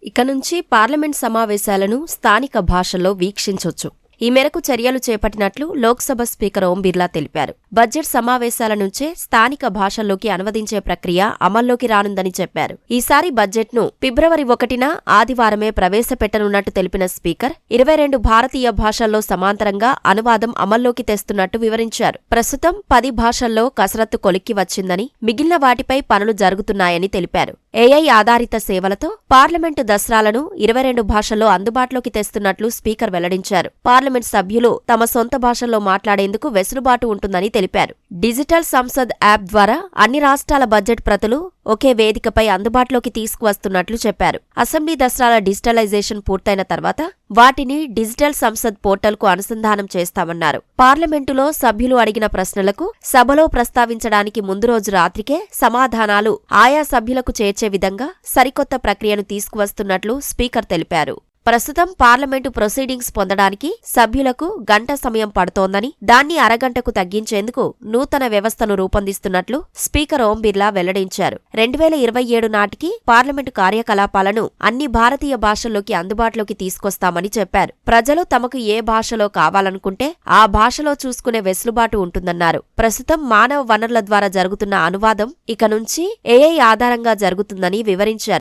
ఇక నుంచి పార్లమెంట్ సమావేశాలను స్థానిక భాషల్లో వీక్షించొచ్చు. ఈ మేరకు చర్యలు చేపట్టినట్లు లోక్సభ స్పీకర్ ఓం బిర్లా తెలిపారు. బడ్జెట్ సమావేశాల నుంచే స్థానిక భాషల్లోకి అనువదించే ప్రక్రియ అమల్లోకి రానుందని చెప్పారు. ఈసారి బడ్జెట్ను ఫిబ్రవరి 1న ఆదివారమే ప్రవేశపెట్టనున్నట్టు తెలిపిన స్పీకర్ 22 భారతీయ భాషల్లో సమాంతరంగా అనువాదం అమల్లోకి తెస్తున్నట్టు వివరించారు. ప్రస్తుతం 10 భాషల్లో కసరత్తు కొలిక్కి వచ్చిందని, మిగిలిన వాటిపై పనులు జరుగుతున్నాయని తెలిపారు. ఏఐ ఆధారిత సేవలతో పార్లమెంటు దస్త్రాలను 22 భాషల్లో అందుబాటులోకి తెస్తున్నట్లు స్పీకర్ వెల్లడించారు. పార్లమెంట్ సభ్యులు తమ సొంత భాషల్లో మాట్లాడేందుకు వెసులుబాటు ఉంటుందని తెలిపారు. డిజిటల్ సంసద్ యాప్ ద్వారా అన్ని రాష్ట్రాల బడ్జెట్ ప్రతులు ఒకే వేదికపై అందుబాటులోకి తీసుకువస్తున్నట్లు చెప్పారు. అసెంబ్లీ దస్త్రాల డిజిటలైజేషన్ పూర్తయిన తర్వాత వాటిని డిజిటల్ సంసద్ పోర్టల్కు అనుసంధానం చేస్తామన్నారు. పార్లమెంటులో సభ్యులు అడిగిన ప్రశ్నలకు సభలో ప్రస్తావించడానికి ముందు రోజు రాత్రికే సమాధానాలు ఆయా సభ్యులకు చేర్చే విధంగా సరికొత్త ప్రక్రియను తీసుకువస్తున్నట్లు స్పీకర్ తెలిపారు. ప్రస్తుతం పార్లమెంటు ప్రొసీడింగ్స్ పొందడానికి సభ్యులకు గంట సమయం పడుతోందని, దాన్ని అరగంటకు తగ్గించేందుకు నూతన వ్యవస్థను రూపొందిస్తున్నట్లు స్పీకర్ ఓం బిర్లా వెల్లడించారు. 2027 నాటికి పార్లమెంటు కార్యకలాపాలను అన్ని భారతీయ భాషల్లోకి అందుబాటులోకి తీసుకొస్తామని చెప్పారు. ప్రజలు తమకు ఏ భాషలో కావాలనుకుంటే ఆ భాషలో చూసుకునే వెసులుబాటు ఉంటుందన్నారు. ప్రస్తుతం మానవ వనరుల ద్వారా జరుగుతున్న అనువాదం ఇక నుంచి ఏఐ ఆధారంగా జరుగుతుందని వివరించారు.